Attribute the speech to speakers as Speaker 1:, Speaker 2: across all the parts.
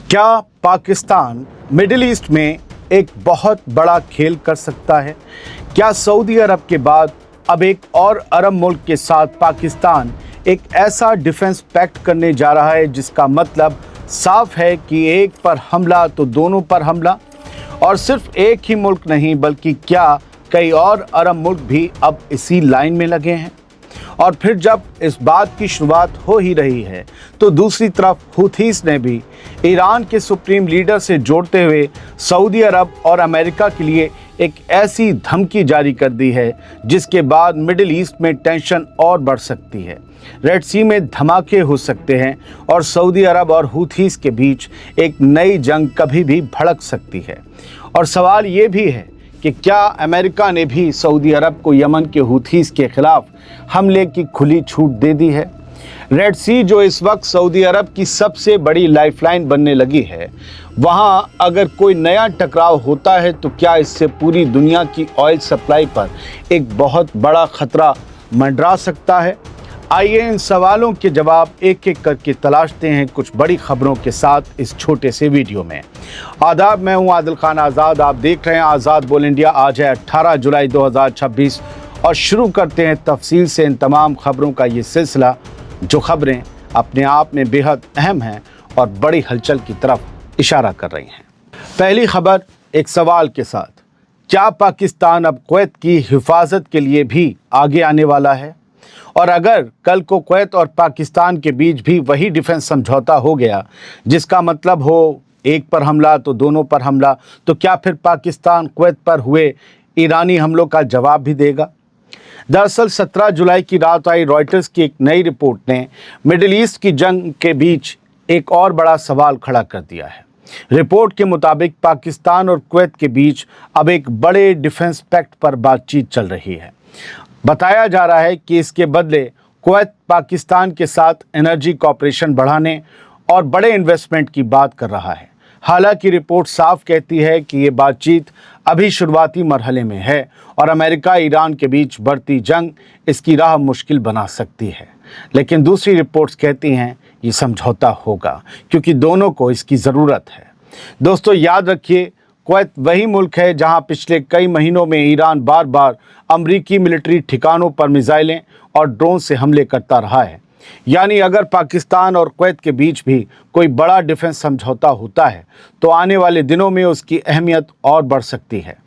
Speaker 1: क्या Pakistan middle east में एक बहुत बड़ा खेल कर सकता है? क्या सऊदी अरब के बाद अब एक और अरब मुल्क के साथ पाकिस्तान एक ऐसा डिफेंस पैक्ट करने जा रहा है जिसका मतलब साफ है कि एक पर हमला तो दोनों पर हमला? और सिर्फ एक ही मुल्क नहीं बल्कि क्या कई और अरब मुल्क भी अब इसी लाइन में लगे हैं? और फिर जब इस बात की शुरुआत हो ही रही है तो दूसरी तरफ हुथीस ने भी ईरान के सुप्रीम लीडर से जोड़ते हुए सऊदी अरब और अमेरिका के लिए एक ऐसी धमकी जारी कर दी है जिसके बाद मिडिल ईस्ट में टेंशन और बढ़ सकती है। रेड सी में धमाके हो सकते हैं और सऊदी अरब और हुथीस के बीच एक नई जंग कभी भी भड़क सकती है। और सवाल ये भी है कि क्या अमेरिका ने भी सऊदी अरब को यमन के हुथीस के खिलाफ हमले की खुली छूट दे दी है? रेड सी जो इस वक्त सऊदी अरब की सबसे बड़ी लाइफलाइन बनने लगी है, वहां अगर कोई नया टकराव होता है तो क्या इससे पूरी दुनिया की ऑयल सप्लाई पर एक बहुत बड़ा खतरा मंडरा सकता है? आइए इन सवालों के जवाब एक एक करके तलाशते हैं कुछ बड़ी खबरों के साथ इस छोटे से वीडियो में। आदाब, मैं हूं आदिल खान आज़ाद, आप देख रहे हैं आज़ाद बोल इंडिया। आज है 18 जुलाई 2026 और शुरू करते हैं तफसील से इन तमाम खबरों का ये सिलसिला जो खबरें अपने आप में बेहद अहम हैं और बड़ी हलचल की तरफ इशारा कर रही हैं। पहली खबर एक सवाल के साथ, क्या पाकिस्तान अब कुवैत की हिफाजत के लिए भी आगे आने वाला है? और अगर कल को कुवैत और पाकिस्तान के बीच भी वही डिफेंस समझौता हो गया जिसका मतलब हो एक पर हमला तो दोनों पर हमला, तो क्या फिर पाकिस्तान कुवैत पर हुए ईरानी हमलों का जवाब भी देगा? दरअसल 17 जुलाई की रात आई रॉयटर्स की एक नई रिपोर्ट ने मिडिल ईस्ट की जंग के बीच एक और बड़ा सवाल खड़ा कर दिया है। रिपोर्ट के मुताबिक पाकिस्तान और कुवैत के बीच अब एक बड़े डिफेंस पैक्ट पर बातचीत चल रही है। बताया जा रहा है कि इसके बदले कुवैत पाकिस्तान के साथ एनर्जी कॉपरेशन बढ़ाने और बड़े इन्वेस्टमेंट की बात कर रहा है। हालांकि रिपोर्ट साफ कहती है कि ये बातचीत अभी शुरुआती मरहले में है और अमेरिका ईरान के बीच बढ़ती जंग इसकी राह मुश्किल बना सकती है। लेकिन दूसरी रिपोर्ट्स कहती हैं ये समझौता होगा क्योंकि दोनों को इसकी ज़रूरत है। दोस्तों याद रखिए, कुवैत वही मुल्क है जहां पिछले कई महीनों में ईरान बार बार अमरीकी मिलिट्री ठिकानों पर मिसाइलें और ड्रोन से हमले करता रहा है। यानी अगर पाकिस्तान और कुवैत के बीच भी कोई बड़ा डिफेंस समझौता होता है तो आने वाले दिनों में उसकी अहमियत और बढ़ सकती है।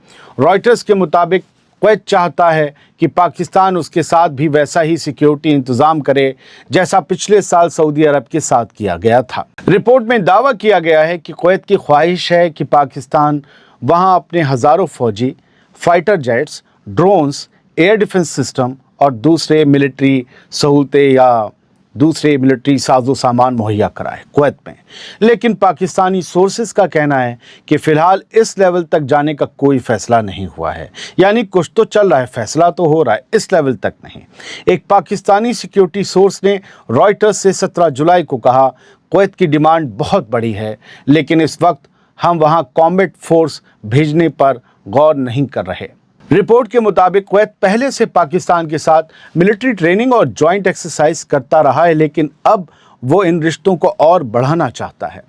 Speaker 1: रॉयटर्स के मुताबिक कुवैत चाहता है कि पाकिस्तान उसके साथ भी वैसा ही सिक्योरिटी इंतज़ाम करे जैसा पिछले साल सऊदी अरब के साथ किया गया था। रिपोर्ट में दावा किया गया है कि कुवैत की ख्वाहिश है कि पाकिस्तान वहां अपने हज़ारों फौजी, fighter jets, drones, air defence system और दूसरे मिलिट्री सहूलतें या दूसरे मिलिट्री साजो सामान मुहैया कराए कुवैत में। लेकिन पाकिस्तानी सोर्सेज का कहना है कि फ़िलहाल इस लेवल तक जाने का कोई फ़ैसला नहीं हुआ है। यानी कुछ तो चल रहा है, फ़ैसला तो हो रहा है, इस लेवल तक नहीं। एक पाकिस्तानी सिक्योरिटी सोर्स ने रॉयटर्स से 17 जुलाई को कहा, कुवैत की डिमांड बहुत बड़ी है लेकिन इस वक्त हम वहाँ कॉम्बैट फोर्स भेजने पर गौर नहीं कर रहे। रिपोर्ट के मुताबिक कुवैत पहले से पाकिस्तान के साथ मिलिट्री ट्रेनिंग और जॉइंट एक्सरसाइज करता रहा है लेकिन अब वो इन रिश्तों को और बढ़ाना चाहता है।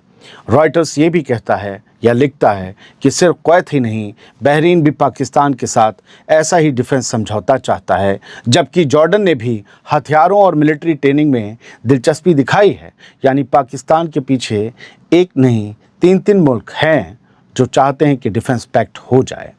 Speaker 1: रॉयटर्स ये भी कहता है या लिखता है कि सिर्फ कुवैत ही नहीं, बहरीन भी पाकिस्तान के साथ ऐसा ही डिफेंस समझौता चाहता है, जबकि जॉर्डन ने भी हथियारों और मिलिट्री ट्रेनिंग में दिलचस्पी दिखाई है। यानी पाकिस्तान के पीछे एक नहीं 3 मुल्क हैं जो चाहते हैं कि डिफेंस पैक्ट हो जाए।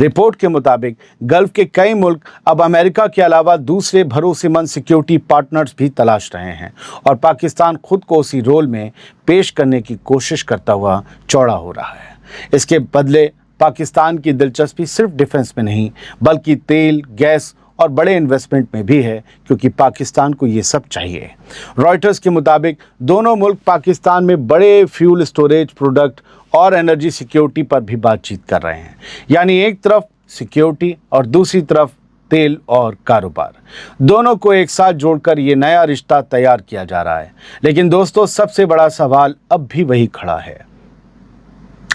Speaker 1: रिपोर्ट के मुताबिक गल्फ के कई मुल्क अब अमेरिका के अलावा दूसरे भरोसेमंद सिक्योरिटी पार्टनर्स भी तलाश रहे हैं और पाकिस्तान खुद को उसी रोल में पेश करने की कोशिश करता हुआ चौड़ा हो रहा है। इसके बदले पाकिस्तान की दिलचस्पी सिर्फ डिफेंस में नहीं बल्कि तेल, गैस और बड़े इन्वेस्टमेंट में भी है क्योंकि पाकिस्तान को ये सब चाहिए। रॉयटर्स के मुताबिक दोनों मुल्क पाकिस्तान में बड़े फ्यूल स्टोरेज प्रोडक्ट और एनर्जी सिक्योरिटी पर भी बातचीत कर रहे हैं। यानी एक तरफ सिक्योरिटी और दूसरी तरफ तेल और कारोबार, दोनों को एक साथ जोड़कर ये नया रिश्ता तैयार किया जा रहा है। लेकिन दोस्तों सबसे बड़ा सवाल अब भी वही खड़ा है,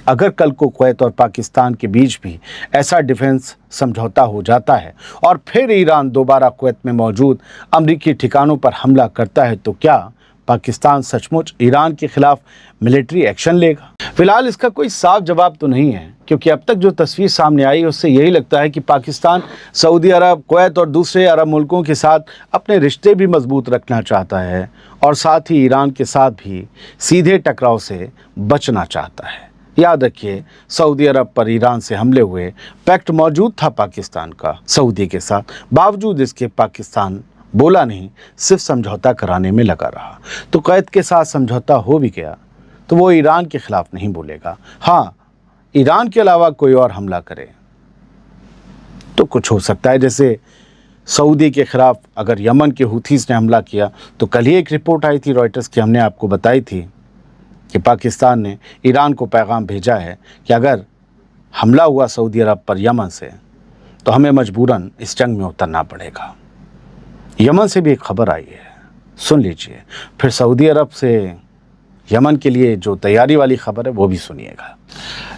Speaker 1: अगर कल को कुवैत और पाकिस्तान के बीच भी ऐसा डिफेंस समझौता हो जाता है और फिर ईरान दोबारा कुवैत में मौजूद अमरीकी ठिकानों पर हमला करता है तो क्या पाकिस्तान सचमुच ईरान के खिलाफ मिलिट्री एक्शन लेगा? फिलहाल इसका कोई साफ जवाब तो नहीं है, क्योंकि अब तक जो तस्वीर सामने आई उससे यही लगता है कि पाकिस्तान सऊदी अरब, कुवैत और दूसरे अरब मुल्कों के साथ अपने रिश्ते भी मजबूत रखना चाहता है और साथ ही ईरान के साथ भी सीधे टकराव से बचना चाहता है। याद रखिए, सऊदी अरब पर ईरान से हमले हुए पैक्ट मौजूद था पाकिस्तान का सऊदी के साथ, बावजूद इसके पाकिस्तान बोला नहीं, सिर्फ समझौता कराने में लगा रहा। तो कुवैत के साथ समझौता हो भी गया तो वो ईरान के खिलाफ नहीं बोलेगा। हाँ, ईरान के अलावा कोई और हमला करे तो कुछ हो सकता है, जैसे सऊदी के खिलाफ अगर यमन के हुथीस ने हमला किया तो कल ही एक रिपोर्ट आई थी रॉयटर्स की, हमने आपको बताई थी कि पाकिस्तान ने ईरान को पैगाम भेजा है कि अगर हमला हुआ सऊदी अरब पर यमन से तो हमें मजबूरन इस जंग में उतरना पड़ेगा। यमन से भी एक खबर आई है, सुन लीजिए, फिर सऊदी अरब से यमन के लिए जो तैयारी वाली खबर है वो भी सुनिएगा।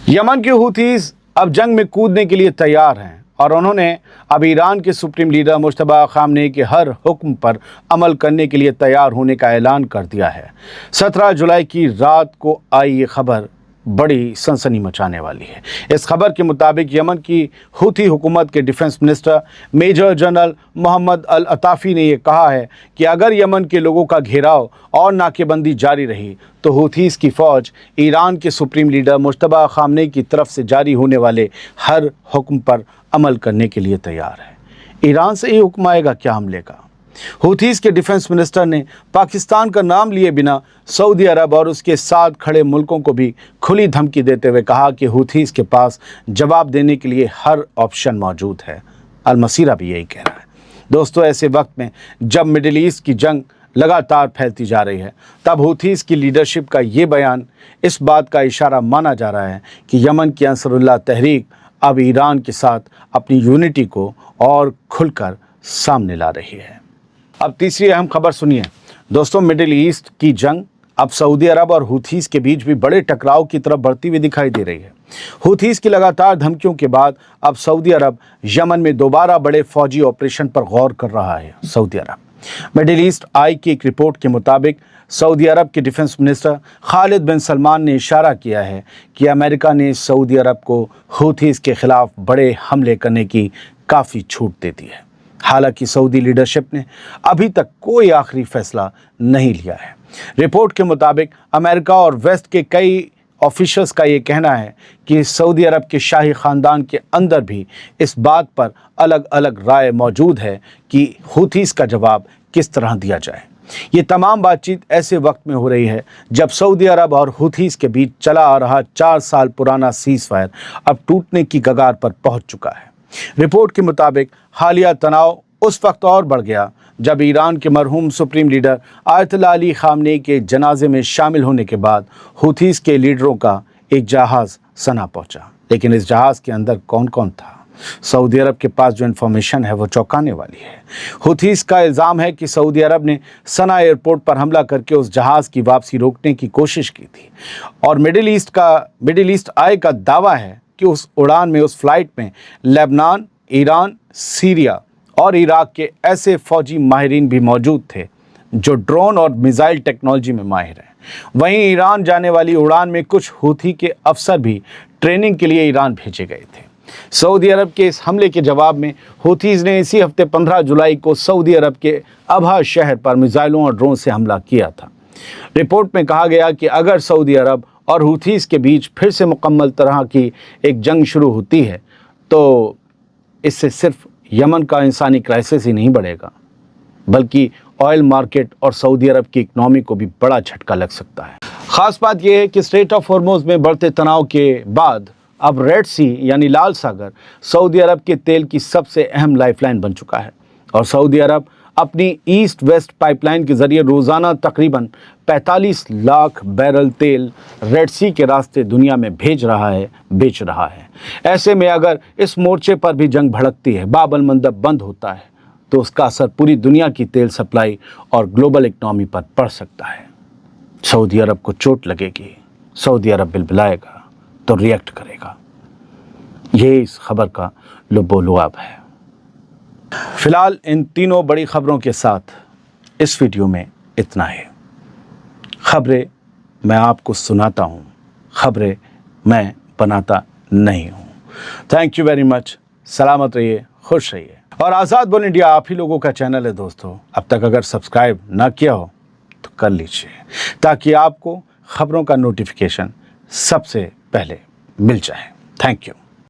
Speaker 1: यमन के हुथीस अब जंग में कूदने के लिए तैयार हैं और उन्होंने अब ईरान के सुप्रीम लीडर मुश्तबा खामनेई के हर हुक्म पर अमल करने के लिए तैयार होने का ऐलान कर दिया है। 17 जुलाई की रात को आई ये खबर बड़ी सनसनी मचाने वाली है। इस खबर के मुताबिक यमन की हुथी हुकूमत के defence minister major general Mohammad al Atafi ने यह कहा है कि अगर यमन के लोगों का घेराव और नाकेबंदी जारी रही तो हुथीस की फ़ौज ईरान के सुप्रीम लीडर मुश्तबा खामनेई की तरफ से जारी होने वाले हर हुक्म पर अमल करने के लिए तैयार है। ईरान से ही हुक्म आएगा क्या हमले का? हुथीस के डिफेंस मिनिस्टर ने पाकिस्तान का नाम लिए बिना सऊदी अरब और उसके साथ खड़े मुल्कों को भी खुली धमकी देते हुए कहा कि हुथीस के पास जवाब देने के लिए हर ऑप्शन मौजूद है। अल मसीरा भी यही कह रहा है। दोस्तों, ऐसे वक्त में जब मिडिल ईस्ट की जंग लगातार फैलती जा रही है, तब हुथीस की लीडरशिप का ये बयान इस बात का इशारा माना जा रहा है कि यमन की अंसरुल्लाह तहरीक अब ईरान के साथ अपनी यूनिटी को और खुलकर सामने ला रही है। अब तीसरी अहम खबर सुनिए। दोस्तों, मिडिल ईस्ट की जंग अब सऊदी अरब और हुथीस के बीच भी बड़े टकराव की तरफ बढ़ती हुई दिखाई दे रही है। हुथीस की लगातार धमकियों के बाद अब सऊदी अरब यमन में दोबारा बड़े फौजी ऑपरेशन पर गौर कर रहा है। सऊदी अरब, मिडिल ईस्ट आई की एक रिपोर्ट के मुताबिक सऊदी अरब के डिफेंस मिनिस्टर खालिद बिन सलमान ने इशारा किया है कि अमेरिका ने सऊदी अरब को हुथीस के खिलाफ बड़े हमले करने की काफ़ी छूट दे दी है। हालांकि सऊदी लीडरशिप ने अभी तक कोई आखिरी फैसला नहीं लिया है। रिपोर्ट के मुताबिक अमेरिका और वेस्ट के कई ऑफिशियल्स का ये कहना है कि सऊदी अरब के शाही ख़ानदान के अंदर भी इस बात पर अलग अलग राय मौजूद है कि हुथीस का जवाब किस तरह दिया जाए। ये तमाम बातचीत ऐसे वक्त में हो रही है जब सऊदी अरब और हुथीस के बीच चला आ रहा 4 साल पुराना सीज़फायर अब टूटने की कगार पर पहुंच चुका है। रिपोर्ट के मुताबिक हालिया तनाव उस वक्त और बढ़ गया जब ईरान के मरहूम supreme leader Ayatollah Ali Khamenei के जनाजे में शामिल होने के बाद हुथीस के लीडरों का एक जहाज़ सना पहुंचा। लेकिन इस जहाज़ के अंदर कौन कौन था? सऊदी अरब के पास जो इन्फॉर्मेशन है वो चौंकाने वाली है। हुथीस का इल्ज़ाम है कि सऊदी अरब ने सना एयरपोर्ट पर हमला करके उस जहाज़ की वापसी रोकने की कोशिश की थी और मिडिल ईस्ट आई का दावा है कि उस उड़ान में, उस फ्लाइट में लेबनान, ईरान, सीरिया और इराक के ऐसे फौजी माहिरीन भी मौजूद थे जो ड्रोन और मिसाइल टेक्नोलॉजी में माहिर हैं। वहीं ईरान जाने वाली उड़ान में कुछ हुथी के अफसर भी ट्रेनिंग के लिए ईरान भेजे गए थे। सऊदी अरब के इस हमले के जवाब में हुथीज़ ने इसी हफ्ते 15 जुलाई को सऊदी अरब के अबहा शहर पर मिसाइलों और ड्रोन से हमला किया था। रिपोर्ट में कहा गया कि अगर सऊदी अरब और हुथीस के बीच फिर से मुकम्मल तरह की एक जंग शुरू होती है तो इससे सिर्फ यमन का इंसानी क्राइसिस ही नहीं बढ़ेगा, बल्कि ऑयल मार्केट और सऊदी अरब की इकनॉमी को भी बड़ा झटका लग सकता है। ख़ास बात यह है कि स्ट्रेट ऑफ हॉर्मुज़ में बढ़ते तनाव के बाद अब रेड सी यानी लाल सागर सऊदी अरब के तेल की सबसे अहम लाइफलाइन बन चुका है और सऊदी अरब अपनी ईस्ट वेस्ट पाइपलाइन के ज़रिए रोज़ाना तकरीबन 45 लाख बैरल तेल रेड सी के रास्ते दुनिया में भेज रहा है, बेच रहा है। ऐसे में अगर इस मोर्चे पर भी जंग भड़कती है, बाब अल मंदब बंद होता है, तो उसका असर पूरी दुनिया की तेल सप्लाई और ग्लोबल इकनॉमी पर पड़ सकता है। सऊदी अरब को चोट लगेगी, सऊदी अरब बिलबिलाएगा तो रिएक्ट करेगा। ये इस खबर का लुब-ओ-लुआब है। फिलहाल इन तीनों बड़ी खबरों के साथ इस वीडियो में इतना है। खबरें मैं आपको सुनाता हूँ, खबरें मैं बनाता नहीं हूँ। Thank you very much. सलामत रहिए, खुश रहिए। और आज़ाद बोल इंडिया आप ही लोगों का चैनल है दोस्तों। अब तक अगर सब्सक्राइब ना किया हो तो कर लीजिए, ताकि आपको खबरों का नोटिफिकेशन सबसे पहले मिल जाए। Thank you.